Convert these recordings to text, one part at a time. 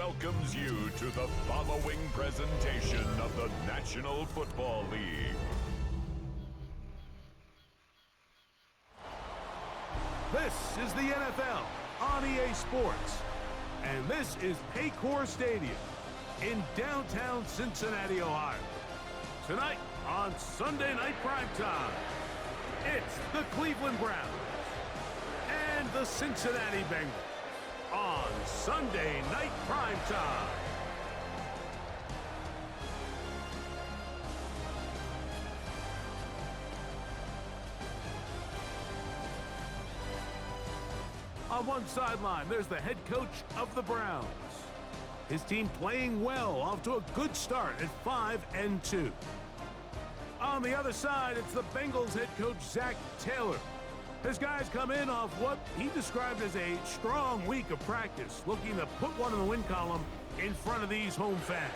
welcomes you to the following presentation of the National Football League. This is the NFL on EA Sports, and this is Paycor Stadium in downtown Cincinnati, Ohio. Tonight on Sunday Night Primetime, it's the Cleveland Browns and the Cincinnati Bengals on Sunday Night Primetime. On one sideline, there's the head coach of the Browns. His team playing well, off to a good start at 5-2. On the other side, it's the Bengals head coach, Zach Taylor. His guys come in off what he described as a strong week of practice, looking to put one in the win column in front of these home fans.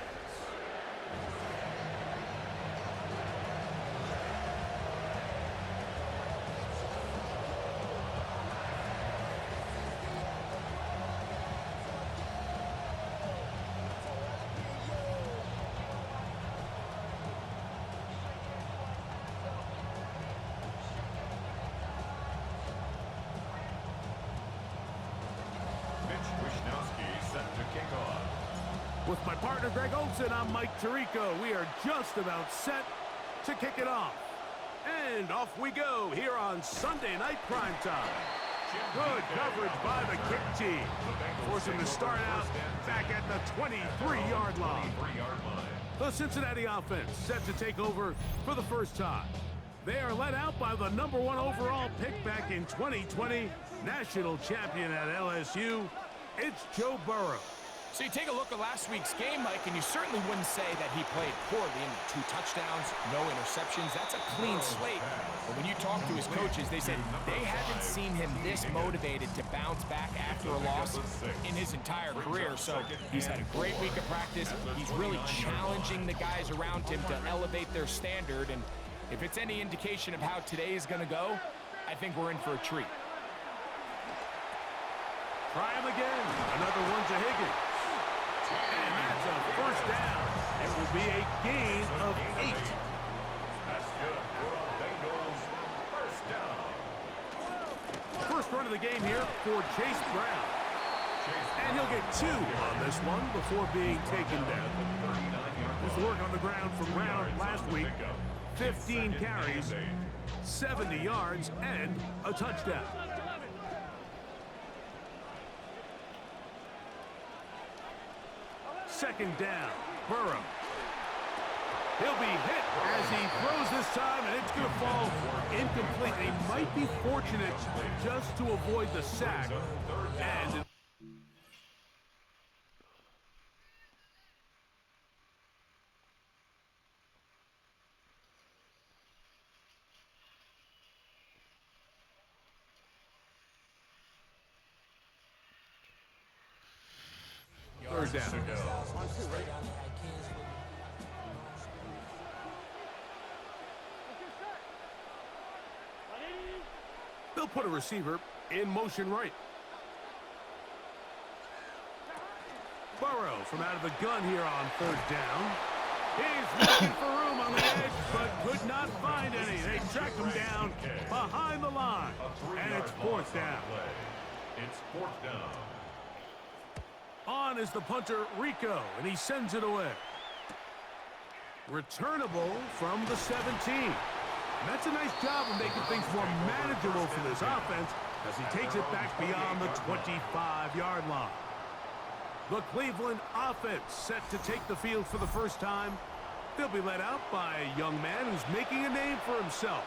With my partner, Greg Olson, I'm Mike Tirico. We are just about set to kick it off. And off we go here on Sunday Night Primetime. Good coverage by the kick team. Force him to start out back at the 23-yard line. The Cincinnati offense set to take over for the first time. They are led out by the #1 overall pick back in 2020, national champion at LSU. It's Joe Burrow. So you take a look at last week's game, Mike, and you certainly wouldn't say that he played poorly. In 2 touchdowns, no interceptions. That's a clean slate. But when you talk to his coaches, they said they haven't seen him this motivated to bounce back after a loss in his entire career. So he's had a great week of practice. He's really challenging the guys around him to elevate their standard. And if it's any indication of how today is going to go, I think we're in for a treat. Try him again. Another one to Higgins. And that's a first down. It will be a gain of 8. That's good for the Bengals. First down. First run of the game here for Chase Brown. And he'll get 2 on this one before being taken down. His work on the ground from Brown last week. 15 carries, 70 yards, and a touchdown. Second down, Burrow. He'll be hit as he throws this time, and it's going to fall incomplete. He might be fortunate just to avoid the sack. And third down. They'll put a receiver in motion right. Burrow from out of the gun here on third down. He's looking for room on the edge, but could not find any. They tracked him down behind the line, and it's fourth down. It's fourth down. On is the punter, Rico, and he sends it away. Returnable from the 17. And that's a nice job of making things more manageable for this offense as he takes it back beyond the 25-yard line. The Cleveland offense set to take the field for the first time. They'll be led out by a young man who's making a name for himself,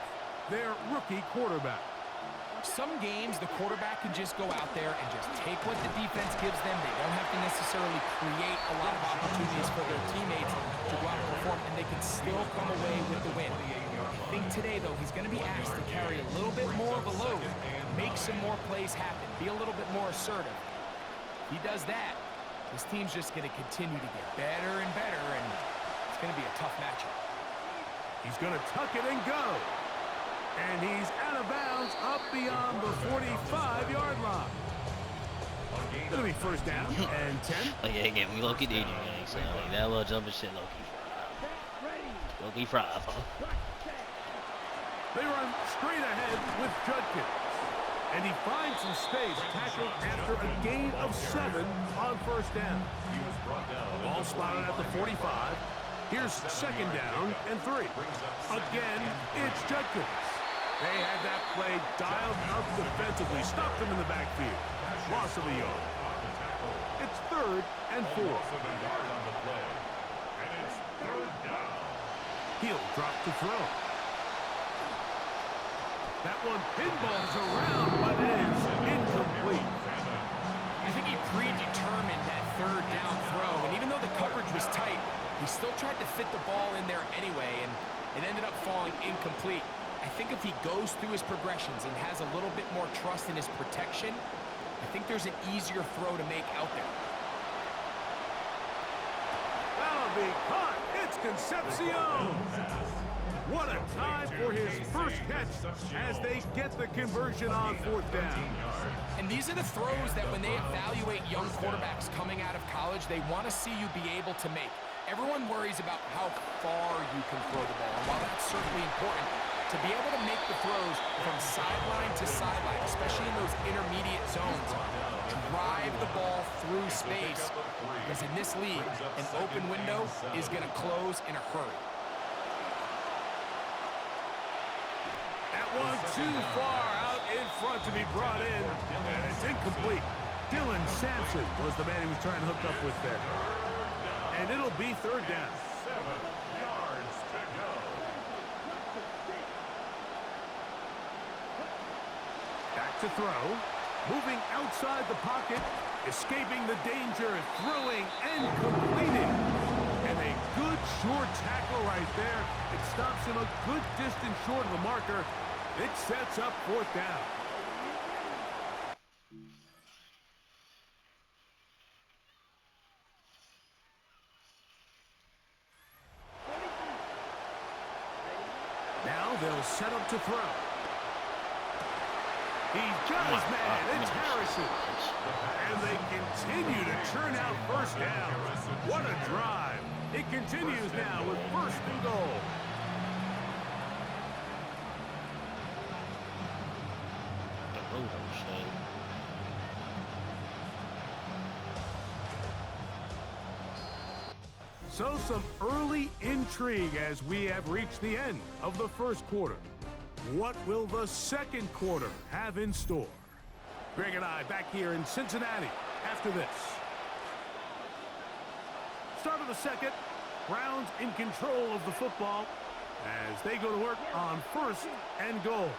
their rookie quarterback. Some games, the quarterback can just go out there and just take what the defense gives them. They don't have to necessarily create a lot of opportunities for their teammates to go out and perform, and they can still come away with the win. I think today, though, he's going to be asked to carry a little bit more of a load, make some more plays happen, be a little bit more assertive. If he does that, this team's just going to continue to get better and better, and it's going to be a tough matchup. He's going to tuck it and go. And he's out of bounds up beyond the 45-yard line. It'll be first down and 10. Like, yeah, give me Loki DJ, gang. So, like, that little jumping shit, Loki fried, They run straight ahead with Judkins. And he finds some space, tackled after a gain of 7 on first down. Ball spotted at the 45. Here's second down and 3. Again, it's Judkins. They had that play dialed up defensively, stopped them in the backfield. Loss of a yard. It's third and 4. He'll drop to throw. That one pinballs around, but is incomplete. I think he predetermined that third down throw, and even though the coverage was tight, he still tried to fit the ball in there anyway, and it ended up falling incomplete. I think if he goes through his progressions and has a little bit more trust in his protection, I think there's an easier throw to make out there. That'll be caught. It's Concepcion. What a time for his first catch as they get the conversion on fourth down. And these are the throws that when they evaluate young quarterbacks coming out of college, they want to see you be able to make. Everyone worries about how far you can throw the ball. And while that's certainly important, to be able to make the throws from sideline to sideline, especially in those intermediate zones, drive the ball through space. Because in this league, an open window is going to close in a hurry. That one too far out in front to be brought in, and it's incomplete. Dylan Sampson was the man he was trying to hook up with there. And it'll be third down. 7 yards to go. Back to throw. Moving outside the pocket, escaping the danger, throwing and completing. And a good short tackle right there. It stops him a good distance short of the marker. It sets up fourth down. Now they'll set up to throw. He's got his man. It's Harrison. And they continue to churn out first down. What a drive. It continues now with first and goal. So some early intrigue as we have reached the end of the first quarter. What will the second quarter have in store? Greg and I back here in Cincinnati after this. Start of the second. Browns in control of the football as they go to work on first and goal.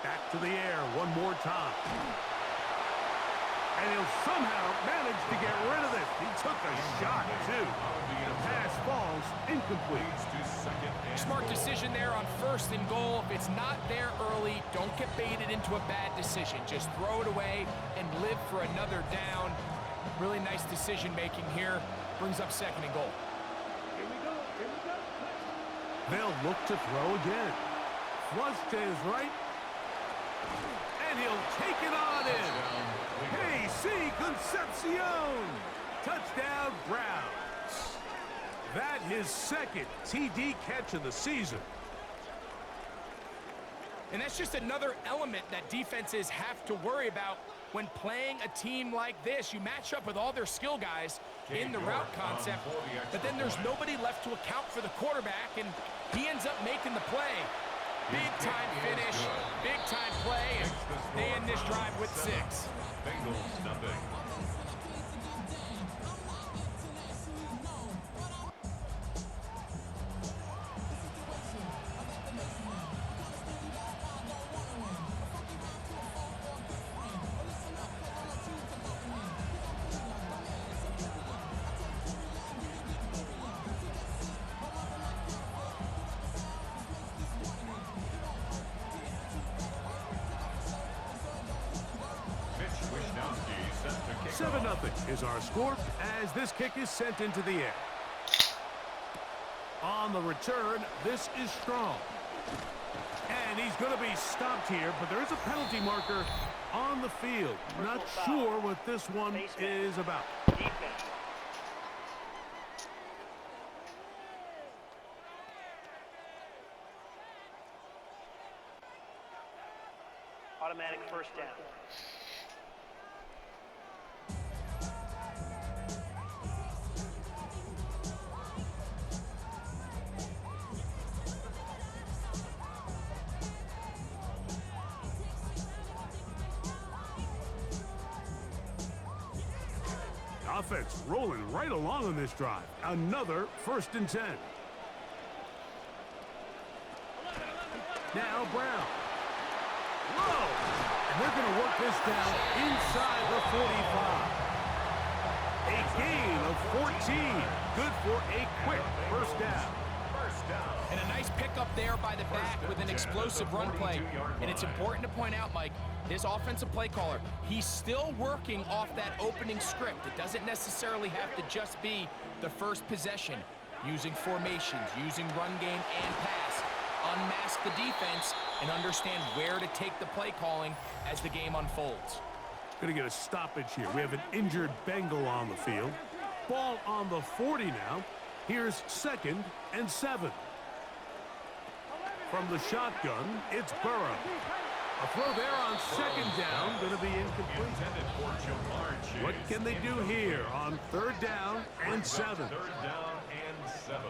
Back to the air one more time. And he'll somehow manage to get rid of it. He took a shot, too. The pass falls incomplete. Smart decision there on first and goal. If it's not there early, don't get baited into a bad decision. Just throw it away and live for another down. Really nice decision making here. Brings up second and goal. They'll look to throw again. Flush to his right. And he'll take it on in. Hey, see Concepcion. Touchdown, Browns. That his second TD catch of the season. And that's just another element that defenses have to worry about when playing a team like this. You match up with all their skill guys in the route concept, but then there's nobody left to account for the quarterback, and he ends up making the play. Big-time finish, big-time play, and they end this drive with 6. Bengals nothing. 7-0 is our score as this kick is sent into the air. On the return, this is strong. And he's going to be stopped here, but there is a penalty marker on the field. Not sure what this one is about. Automatic first down. Offense rolling right along on this drive. Another 1st and 10. Now Brown. Whoa! And they're going to work this down inside the 45. A gain of 14. Good for a quick first down. And a nice pickup there by the back with an explosive run play. And it's important to point out, Mike, this offensive play caller, he's still working off that opening script. It doesn't necessarily have to just be the first possession. Using formations, using run game and pass. Unmask the defense and understand where to take the play calling as the game unfolds. Going to get a stoppage here. We have an injured Bengal on the field. Ball on the 40 now. Here's 2nd and 7. From the shotgun, it's Burrow. A throw there on 2nd down, going to be incomplete. What can they do here on 3rd down and 7? 3rd down and 7.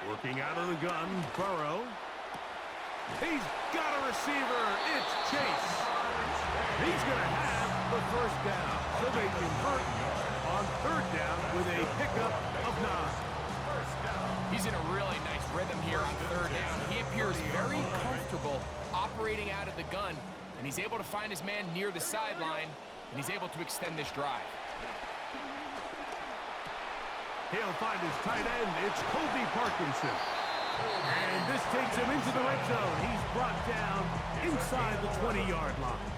Working out of the gun, Burrow. He's got a receiver. It's Chase. He's going to have the 1st down. So they convert on 3rd down with a pickup of 9. He's in a really nice rhythm here on 3rd down. He appears very comfortable operating out of the gun, and he's able to find his man near the sideline, and he's able to extend this drive. He'll find his tight end. It's Colby Parkinson. And this takes him into the red zone. He's brought down inside the 20-yard line.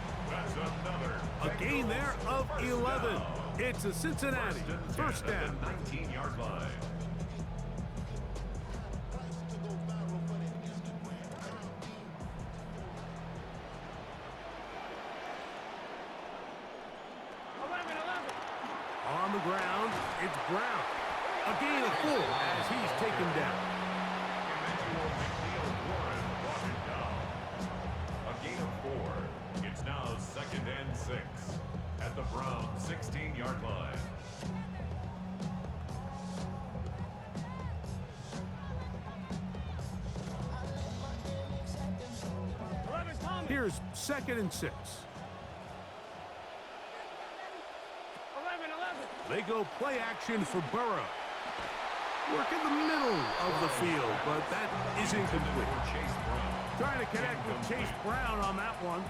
A gain there of 11. It's a Cincinnati 1st down. 19-yard line. On the ground, it's Brown. A gain of 4 as he's taken down. A gain of 4. It's now 2nd and 6 at the Brown 16-yard line. Here's 2nd and 6. They go play action for Burrow. Work in the middle of the field, but that is incomplete. Trying to connect with Chase Brown on that one.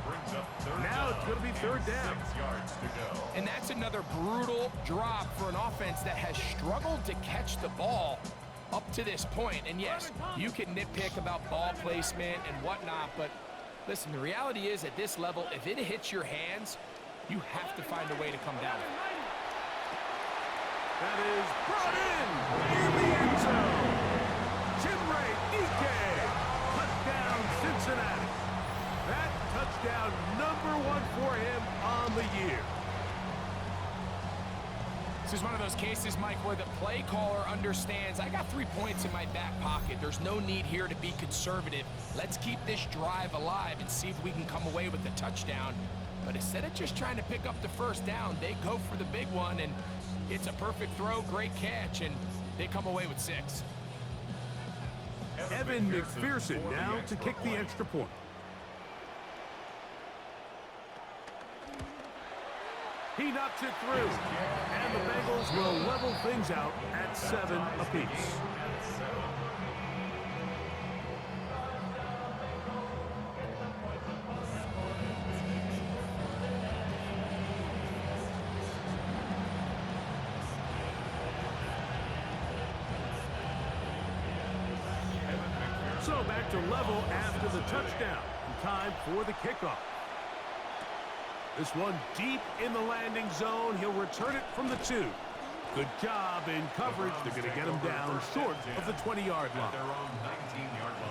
Now it's going to be 3rd down. 6 yards to go. And that's another brutal drop for an offense that has struggled to catch the ball up to this point. And yes, you can nitpick about ball placement and whatnot, but listen, the reality is at this level, if it hits your hands, you have to find a way to come down with it. That is brought in the end zone. Chimray Ike. Touchdown, Cincinnati. That touchdown #1 for him on the year. This is one of those cases, Mike, where the play caller understands, I got 3 points in my back pocket. There's no need here to be conservative. Let's keep this drive alive and see if we can come away with the touchdown. But instead of just trying to pick up the 1st down, they go for the big one, and it's a perfect throw, great catch, and they come away with 6. Evan McPherson now to kick the extra point. He knocks it through, and the Bengals will level things out at 7 apiece. So back to level after the touchdown. time for the kickoff. This one deep in the landing zone. He'll return it from the 2. Good job in coverage. They're going to get him down short of the 20-yard line.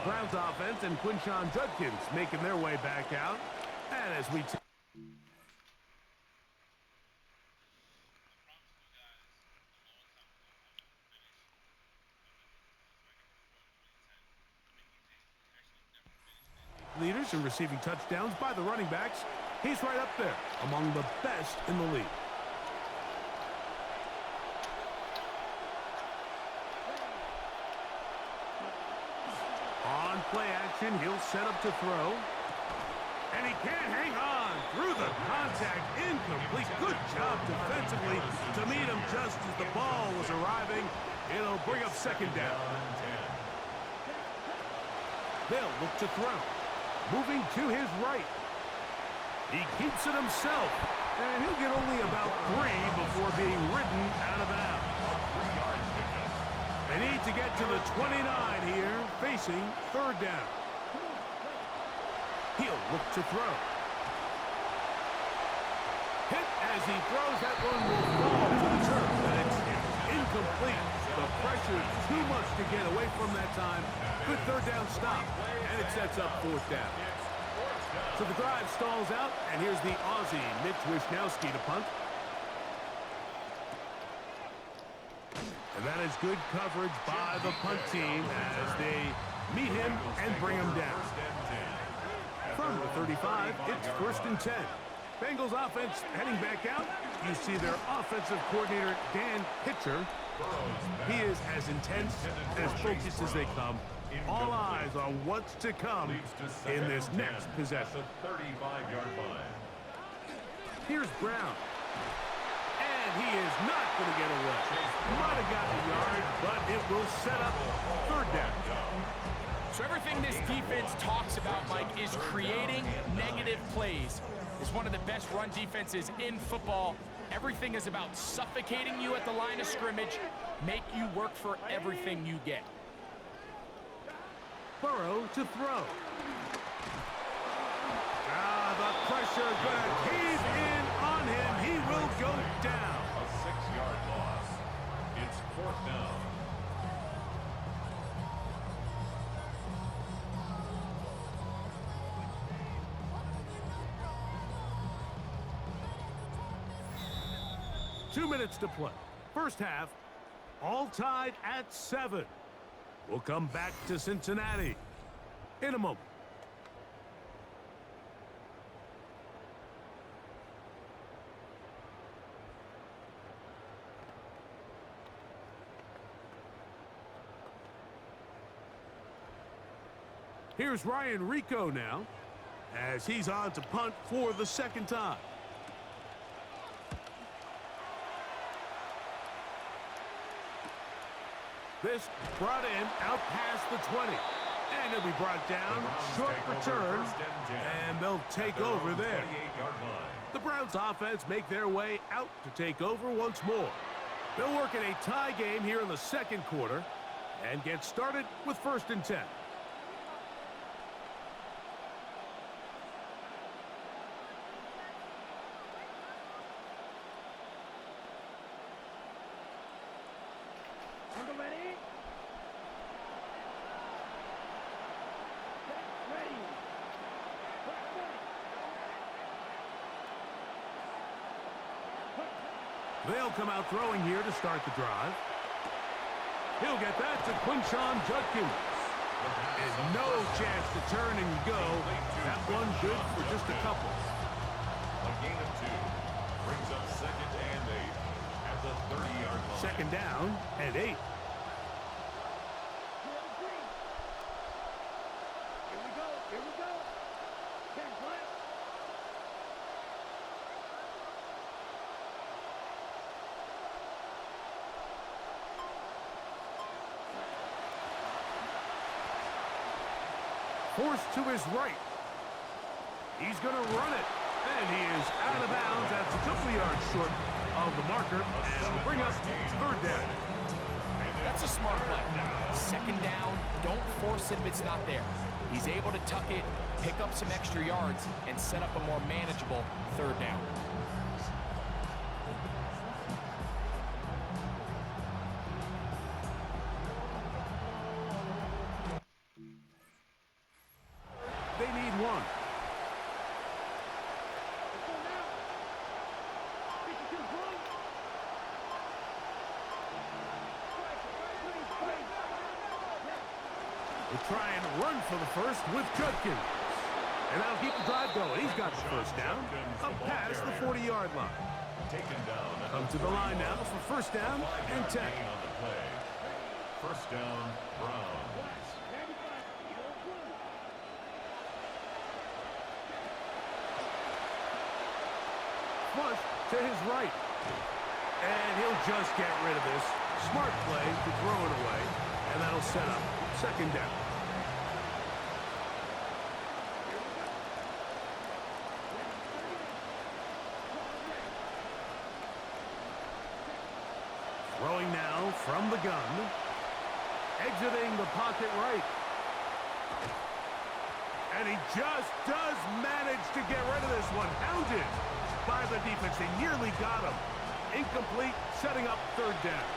Browns offense and Quinshon Judkins making their way back out. And as we leaders in receiving touchdowns by the running backs, he's right up there among the best in the league. On play action, he'll set up to throw. And he can't hang on through the contact. Incomplete. Good job defensively to meet him just as the ball was arriving. It'll bring up second down. They'll look to throw. Moving to his right. He keeps it himself. And he'll get only about 3 before being ridden out of bounds. They need to get to the 29 here, facing third down. He'll look to throw. Hit as he throws. That one will fall to the turf. And it's incomplete. The pressure too much to get away from that time. Good third down stop. And it sets up fourth down. So the drive stalls out. And here's the Aussie, Mitch Wishnowsky, to punt. And that is good coverage by the punt team as they meet him and bring him down. From the 35, it's 1st and 10. Bengals offense heading back out. You see their offensive coordinator, Dan Pitcher. He is as intense and as focused as they come. All eyes on what's to come in this next possession. Here's Brown. And he is not going to get away. Might have gotten a yard, but it will set up third down. So everything this defense talks about, Mike, is creating negative plays. It's one of the best run defenses in football. Everything is about suffocating you at the line of scrimmage, make you work for everything you get. Burrow to throw. The pressure going to cave in on him. He will go down. A 6-yard loss. It's 4th down. Two minutes to play. First half, all tied at 7. We'll come back to Cincinnati in a moment. Here's Ryan Rico now, as he's on to punt for the second time. This brought in out past the 20. And he'll be brought down, short return, and they'll take over there. The Browns offense make their way out to take over once more. They'll work in a tie game here in the second quarter and get started with 1st and 10. They'll come out throwing here to start the drive. He'll get that to Quinshon Judkins. And no chance to turn and go. That one good for just a couple. A gain of 2 brings up 2nd and 8 at the 30-yard line. Second down and 8. Forced to his right. He's going to run it. And he is out of bounds. That's a couple yards short of the marker. And will bring us third down. That's a smart play. Second down, don't force it if it's not there. He's able to tuck it, pick up some extra yards, and set up a more manageable third down. They need one. They try and run for the first with Judkins. And that'll keep the drive going. He's got the first down. Up past the 40-yard line. Taken down. Come to the line now for first down and 10. On the play. First down, Browns. Flush to his right. And he'll just get rid of this. Smart play to throw it away. And that'll set up second down. Throwing now from the gun. Exiting the pocket right. And he just does manage to get rid of this one. Hounded by the defense. They nearly got him. Incomplete, setting up third down.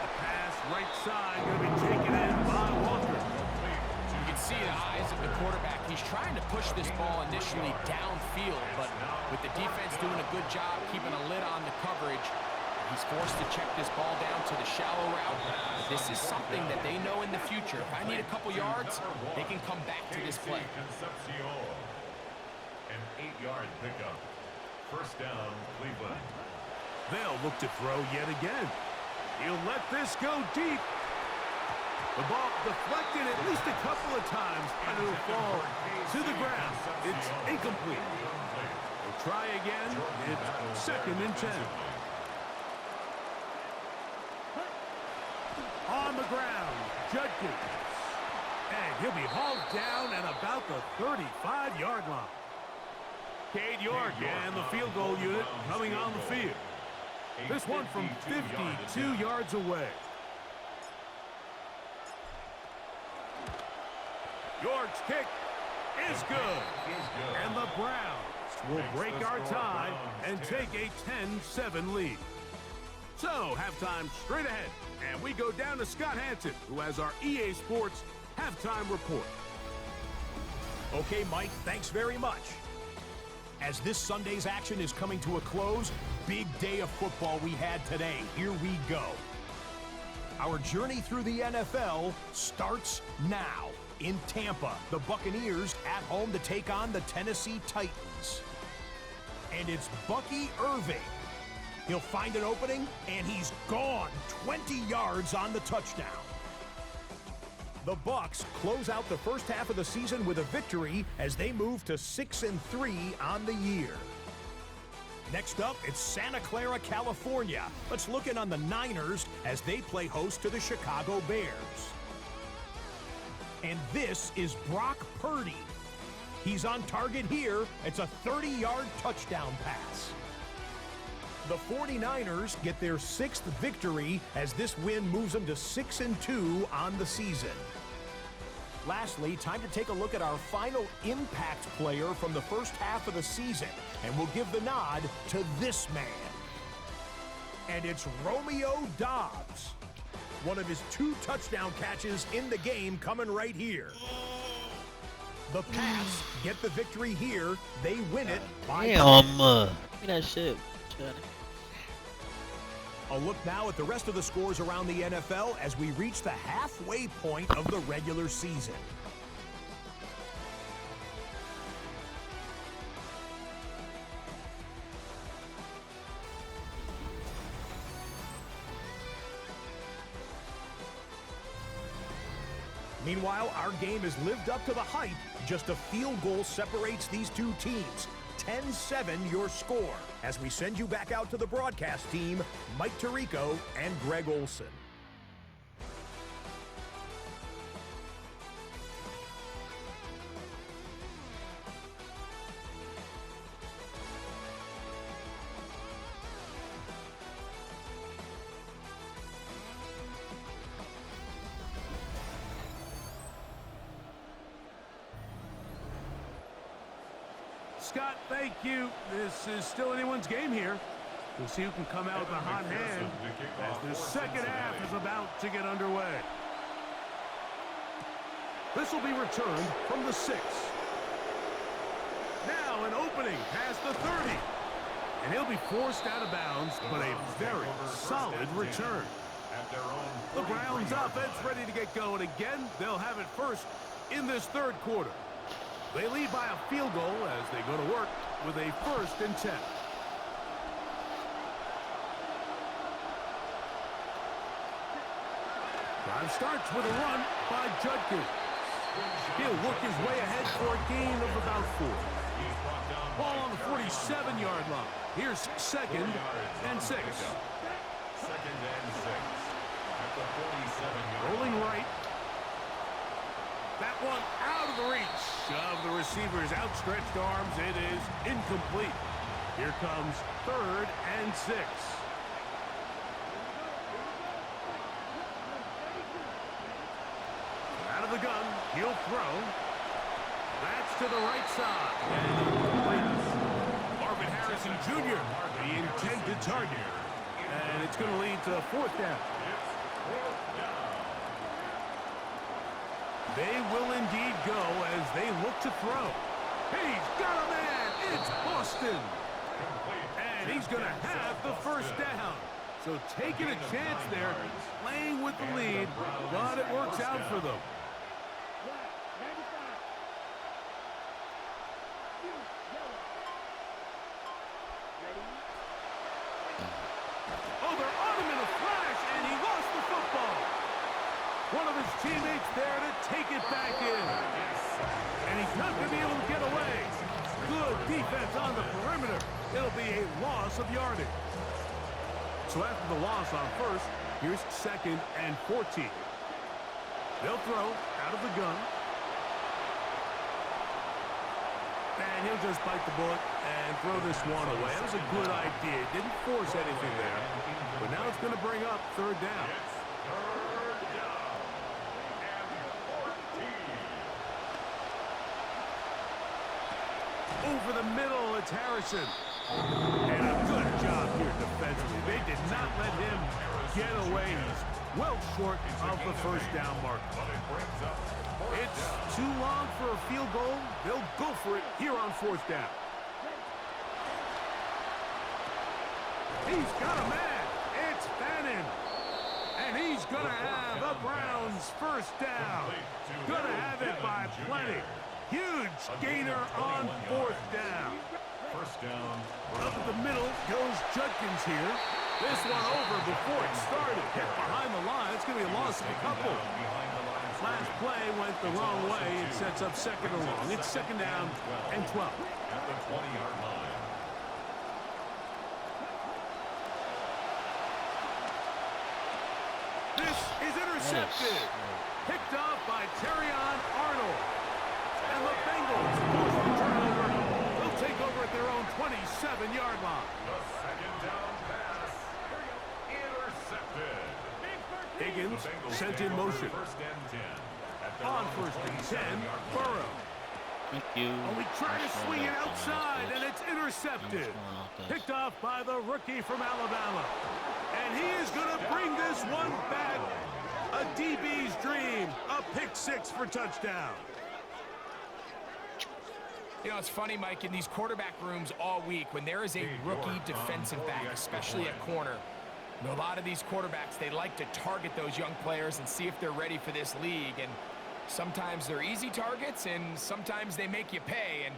A pass right side going to be taken in by Walker. You can see the eyes of the quarterback. He's trying to push this ball initially downfield, but with the defense doing a good job keeping a lid on the coverage, he's forced to check this ball down to the shallow route. This is something that they know in the future. If I need a couple yards, they can come back to this play. An 8-yard pickup. First down, Cleveland. They'll look to throw yet again. He'll let this go deep. The ball deflected at least a couple of times, and it'll fall to the ground. It's incomplete. They'll try again. It's second and 10. On the ground, Judkins. And he'll be hauled down at about the 35-yard line. Cade York and the field goal unit coming on the field. This one from 52 yards away. York's kick is good. And the Browns will break our tie and take a 10-7 lead. So, halftime straight ahead. And we go down to Scott Hanson, who has our EA Sports halftime report. Okay, Mike, thanks very much. As this Sunday's action is coming to a close, big day of football we had today. Here we go. Our journey through the NFL starts now. In Tampa, the Buccaneers at home to take on the Tennessee Titans. And it's Bucky Irving. He'll find an opening, and he's gone 20 yards on the touchdown. The Bucs close out the first half of the season with a victory as they move to 6-3 on the year. Next up, it's Santa Clara, California. Let's look in on the Niners as they play host to the Chicago Bears. And this is Brock Purdy. He's on target here. It's a 30-yard touchdown pass. The 49ers get their 6th victory as this win moves them to 6-2 on the season. Lastly, time to take a look at our final impact player from the first half of the season, and we'll give the nod to this man. And it's Romeo Doubs. One of his 2 touchdown catches in the game coming right here. The Pats get the victory here. They win it by... Damn, give me that shit. A look now at the rest of the scores around the NFL as we reach the halfway point of the regular season. Meanwhile, our game has lived up to the hype. Just a field goal separates these two teams. 10-7 your score. As we send you back out to the broadcast team, Mike Tirico and Greg Olson. Scott, thank you. This is still anyone's game here. We'll see who can come out with a hot hand as the second half is about to get underway. This will be returned from the 6. Now an opening past the 30. And he'll be forced out of bounds, but a very solid return. The Browns offense ready to get going again. They'll have it first in this third quarter. They lead by a field goal as they go to work with a 1st and 10. Drive starts with a run by Judkins. He'll work his way ahead for a gain of about 4. Ball on the 47-yard line. Here's 2nd and 6. Second and 6 at the 47-yard. Rolling right. That one out of the reach of the receiver's outstretched arms. It is incomplete. Here comes 3rd and 6. Out of the gun, he'll throw. That's to the right side. And incomplete. Marvin Harrison Jr., the intended target. And it's going to lead to 4th down. They will indeed go as they look to throw. He's got a man. It's Boston. And he's going to have the 1st down. So taking a chance there, playing with the lead, but it works out for them. Oh, they're on him in a flash, and he lost the football. One of his teammates there to take it back in. And he's not going to be able to get away. Good defense on the perimeter. It'll be a loss of yardage. So after the loss on 1st, here's 2nd and 14. They'll throw out of the gun. And he'll just bite the bullet and throw this one away. That was a good idea. Didn't force anything there. But now it's going to bring up 3rd down. Over the middle, it's Harrison. And a good job here defensively. They did not let him get away. He's well short of the 1st down mark. It's too long for a field goal. They'll go for it here on 4th down. He's got a man. It's Bannon. And he's going to have the Browns' 1st down. Going to have it by plenty. Huge gainer on 4th down. 1st down. Up the middle goes Judkins here. This one over before it started. Hit behind the line. It's going to be a loss of a couple. Last play went the wrong way. It sets up 2nd and long. It's 2nd down and 12. At the 20-yard line. This is intercepted. Picked off by Terrion Arnold. And the Bengals force the turnover. They'll take over at their own 27-yard line. The 2nd down pass. Intercepted. Higgins sent in motion. 1st and 10. On 1st and 10, Burrow. Thank you. Oh, he tried to swing it outside, and it's intercepted. Picked off by the rookie from Alabama. And he is going to bring this one back. A DB's dream. A pick 6 for touchdown. You know, it's funny, Mike, in these quarterback rooms all week, when there is a rookie defensive back, especially at corner, you know, a lot of these quarterbacks, they like to target those young players and see if they're ready for this league. And sometimes they're easy targets, and sometimes they make you pay. And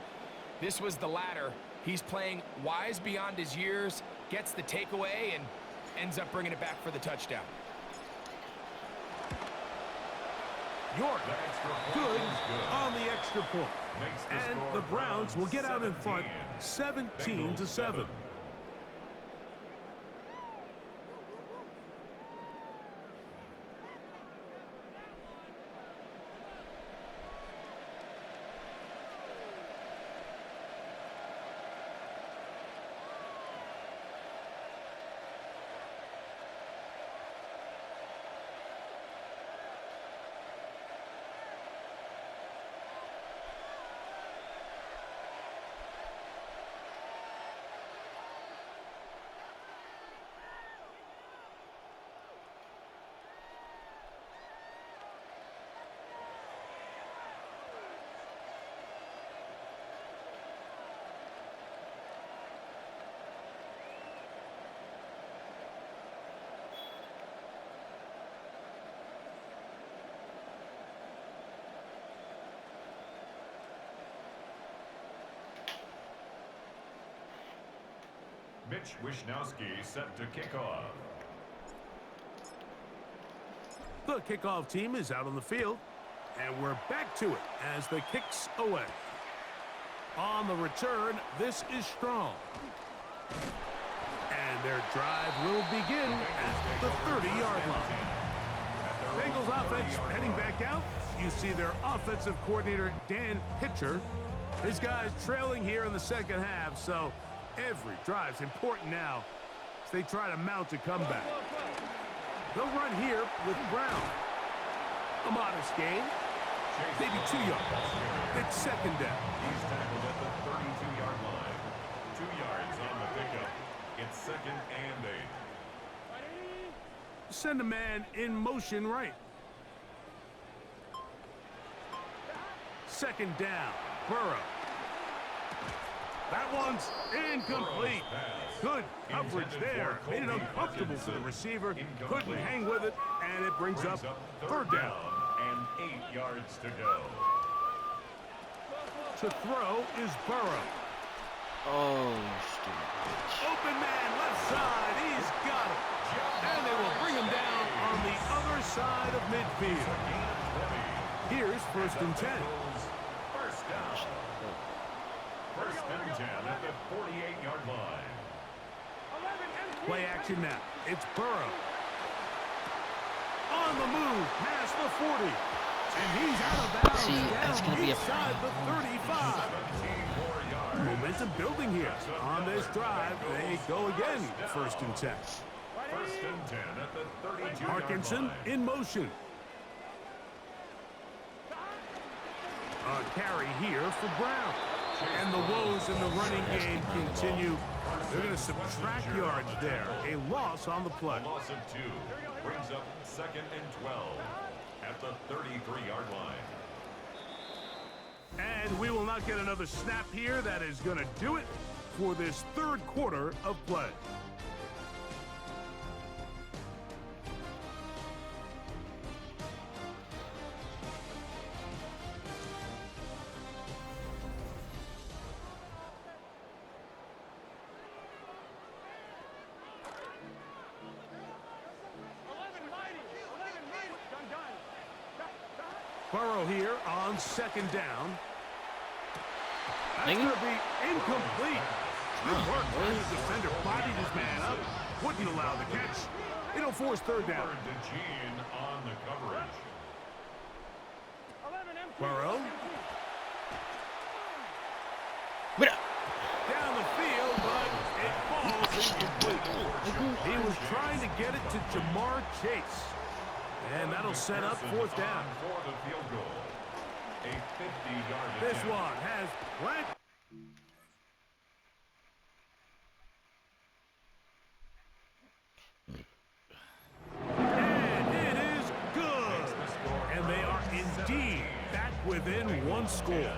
this was the latter. He's playing wise beyond his years, gets the takeaway, and ends up bringing it back for the touchdown. York, good on the extra point. And the Browns will get out in front 17-7. Mitch Wishnowski set to kick off. The kickoff team is out on the field, and we're back to it as the kick's away. On the return, this is strong. And their drive will begin at the 30-yard line. Bengals offense heading back out. You see their offensive coordinator, Dan Pitcher. His guys trailing here in the second half, so every drive's important now as they try to mount a comeback. They'll run here with Brown. A modest gain, maybe 2 yards. It's second down. He's tackled at the 32-yard line. 2 yards on the pickup. It's second and 8. Send a man in motion right. Second down, Burrow. That one's incomplete. Good coverage there. Made it uncomfortable for the receiver. Couldn't hang with it, and it brings up third down. And 8 yards to go. To throw is Burrow. Oh, stupid. Open man, left side. He's got it. And they will bring him down on the other side of midfield. Here's first and 10. First down. First and 10 at the 48-yard line. Play action now. It's Burrow. On the move, past the 40. And he's out of bounds. See, that's going to be a inside the 35. 17 more yards. Momentum building here. On this drive, they go again. First and 10. First and 10 at the 32-yard Parkinson line. in motion. A carry here for Brown. And the woes in the running game continue. They're going to subtract yards there. A loss on the play. A loss of 2 brings up second and 12 at the 33-yard line. And we will not get another snap here. That is going to do it for this third quarter of play. Burrow here on second down. That's going to be incomplete. Good work by the defender. Bodied his man up. Wouldn't allow the catch. It'll force third down. To Gene on the coverage. Burrow. Wait up. Down the field, but it falls incomplete. He was trying to get it to Jamar Chase. And that'll set up fourth down. For the field goal. A 50-yard This attempt. one has plenty. And it is good. And they are indeed back within one score.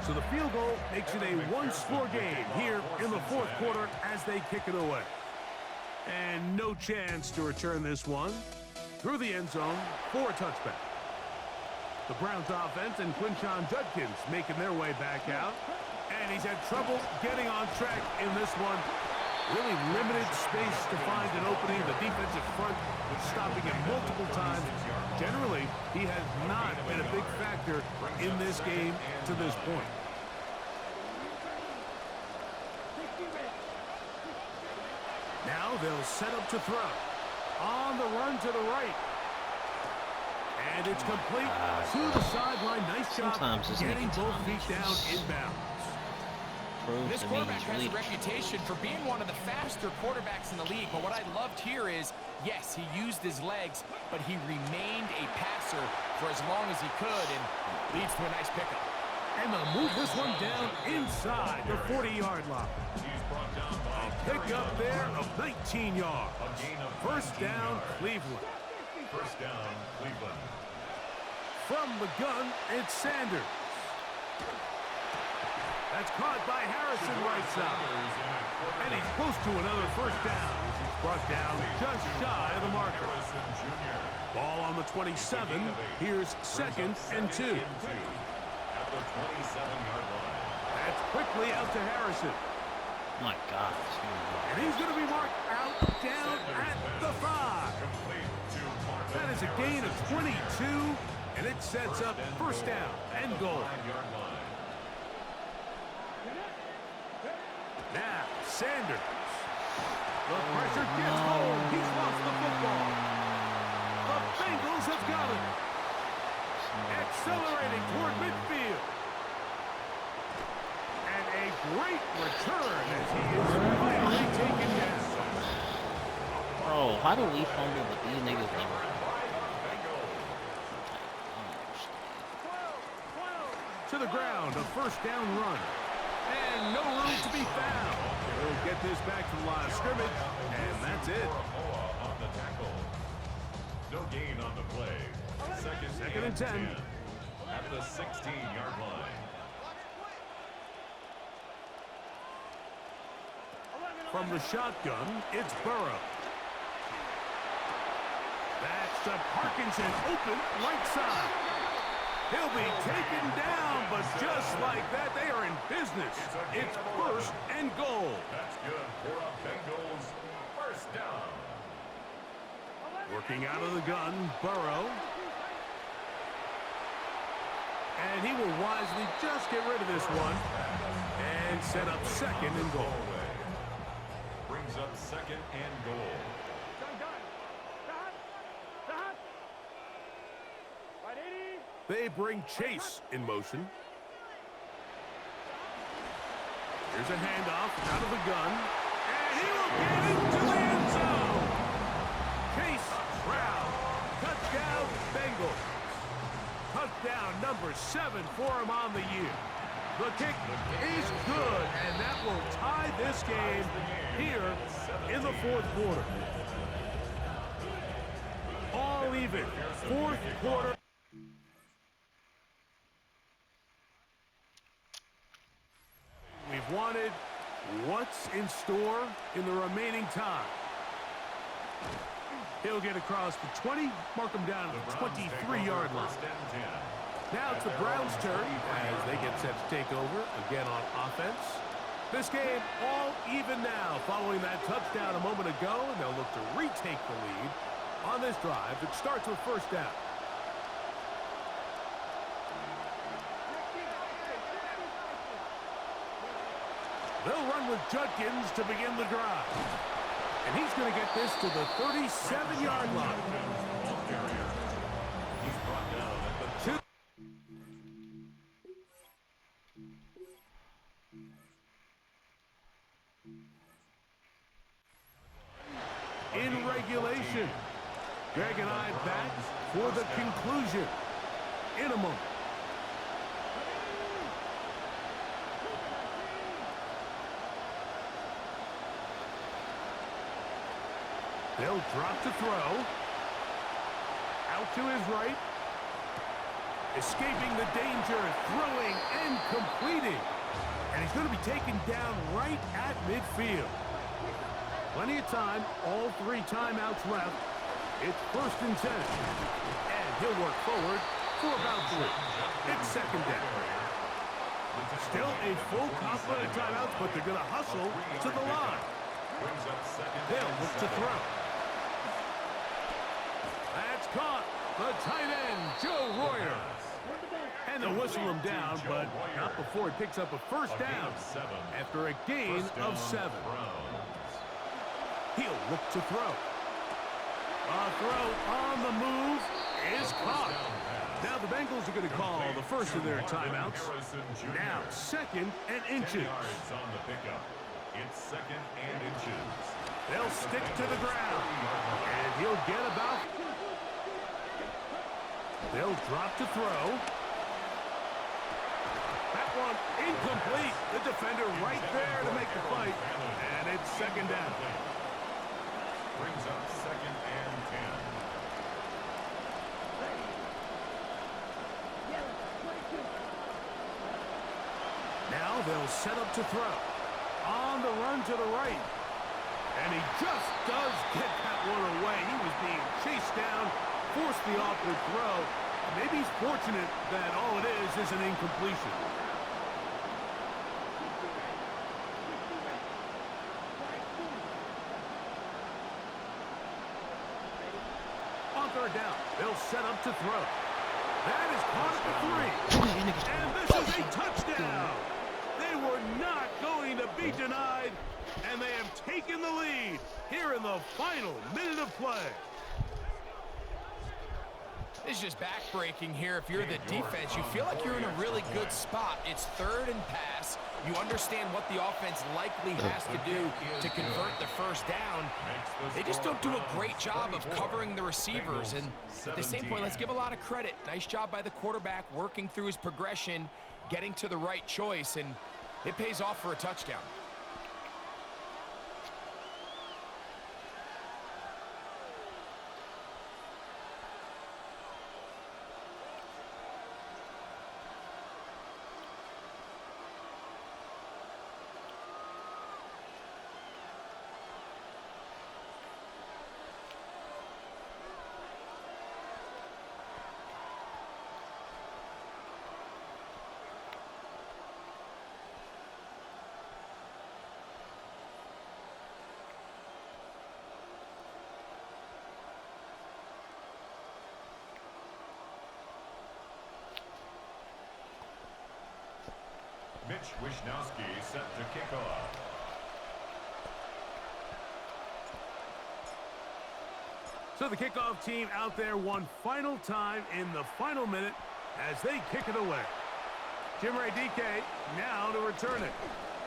So the field goal makes it a one-score game here in the fourth quarter as they kick it away. And no chance to return this one through the end zone for a touchback. The Browns offense and Quinshon Judkins making their way back out. And he's had trouble getting on track in this one. Really limited space to find an opening. The defensive front stopping him multiple times. Generally, he has not been a big factor in this game to this point. Now they'll set up to throw. On the run to the right. And it's complete to the sideline. Nice job getting both feet down inbounds. This quarterback has a reputation for being one of the faster quarterbacks in the league, but what I loved here is, yes, he used his legs, but he remained a passer for as long as he could, and leads to a nice pickup. And they'll move this one down inside the 40-yard line. He's brought down by Pick up there of 19 yards. a gain of First 19 down, yards. Cleveland. First down, Cleveland. From the gun, it's Sanders. That's caught by Harrison right side. And he's close to another first down. He's brought down just shy of the marker. Harrison Jr. Ball on the 27. Here's second and 2. At the 27-yard line. That's quickly out to Harrison. My God. And he's going to be marked out down at the 5. That is a gain of 22, and it sets up first down and goal. Now, Sanders. The pressure gets home. He's lost the football. The Bengals have got it. Accelerating toward midfield. And a great return as he is finally taken down. Oh, how do we fumble but these niggas never? To the ground, a first down run. And no room to be found. He'll get this back to the line of scrimmage, and that's it. On the tackle. No gain on the play. Second and 10. At the 16-yard line. From the shotgun, it's Burrow. That's to Parkinson, open right side. He'll be taken down, but just like that, they are in business. It's first and goal. That's good for a Bengals first down. Working out of the gun, Burrow. And he will wisely just get rid of this one and set up second and goal. Brings up second and goal. They bring Chase in motion. Here's a handoff out of the gun. And he will get into the end zone. Chase Brown. Touchdown, Bengals. Touchdown number 7 for him on the year. The kick is good, and that will tie this game here in the fourth quarter. All even. Fourth quarter. We've wanted what's in store in the remaining time. He'll get across the 20, mark him down to the 23-yard line. Now it's the Browns' turn as they get set to take over again on offense. This game all even now following that touchdown a moment ago, and they'll look to retake the lead on this drive that starts with first down. They'll run with Judkins to begin the drive. And he's going to get this to the 37-yard line. In regulation. Greg and I back for the conclusion in a moment. They'll drop to throw. Out to his right. Escaping the danger, throwing and completing. And he's going to be taken down right at midfield. Plenty of time, all 3 timeouts left. It's first and 10. And he'll work forward for about 3. It's second down. Still a full complement of timeouts, but they're going to hustle to the line. They'll look to throw. That's caught. The tight end, Joe Royer. And they'll whistle him down, but not before he picks up a first down after a gain of 7. He'll look to throw. A throw on the move is caught. Now the Bengals are going to call the first of their timeouts. Now second and inches. It's second and inches. They'll stick to the ground. And he'll get about. They'll drop to throw. That one incomplete. The defender right there to make the fight. And it's second down. Brings up second and 10. Now they'll set up to throw. On the run to the right. And he just does get that one away. He was being chased down, forced the awkward throw. Maybe he's fortunate that all it is an incompletion. third down. They'll set up to throw. That is caught at the 3. And this is a touchdown. They were not going to be denied, and they have taken the lead here in the final minute of play. This is just back-breaking here. If you're the defense, you feel like you're in a really good spot. It's third and pass. You understand what the offense likely has to do to convert the first down. They just don't do a great job of covering the receivers. And at the same point, let's give a lot of credit. Nice job by the quarterback working through his progression, getting to the right choice, and it pays off for a touchdown. Mitch Wishnowsky set to kick off. So the kickoff team out there one final time in the final minute as they kick it away. Jim Ray DK now to return it.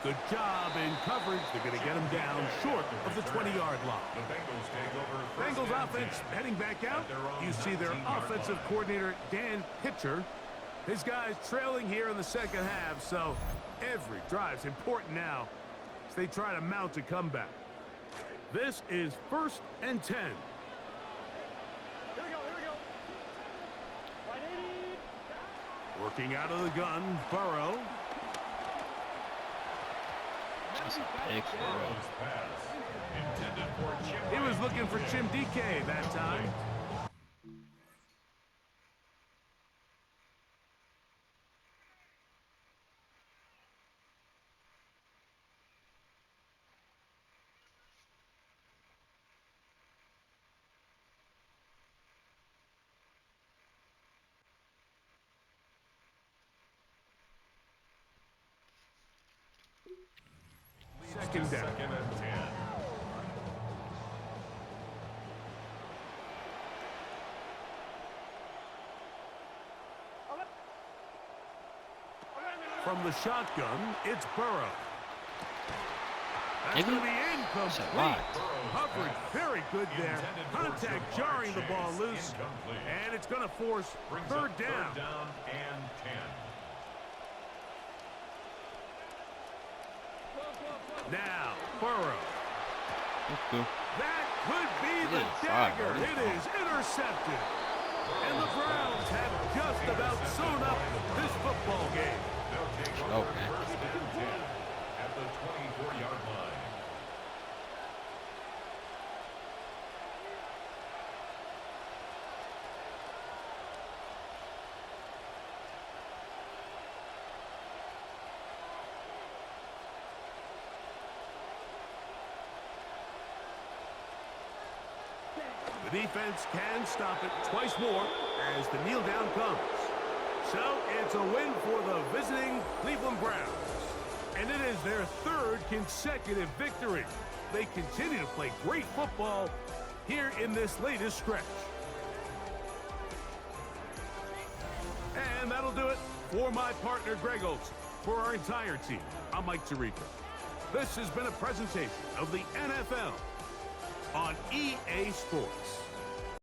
Good job in coverage. They're going to get him down short of the 20-yard line. The Bengals take over. Bengals offense heading back out. You see their offensive coordinator, Dan Pitcher. His guys trailing here in the second half, so every drive's important now as they try to mount a comeback. This is 1st and 10. Here we go. Working out of the gun, Burrow. Big Burrow. He was looking for Jim DK that time. Second down. 2nd and 10. From the shotgun, it's Burrow. That's Maybe. going to be incomplete. Coverage very good there. Contact jarring the ball loose. And it's going to force third down. Third down and 10. Now, Burrow. Good. That could be the dagger. It is intercepted. And the Browns have just about sewn up this football game. They'll take over 1st and 10 at the 24-yard line. The defense can stop it twice more as the kneel down comes. So it's a win for the visiting Cleveland Browns. And it is their 3rd consecutive victory. They continue to play great football here in this latest stretch. And that'll do it for my partner, Greg Olson. For our entire team, I'm Mike Tirico. This has been a presentation of the NFL on EA Sports.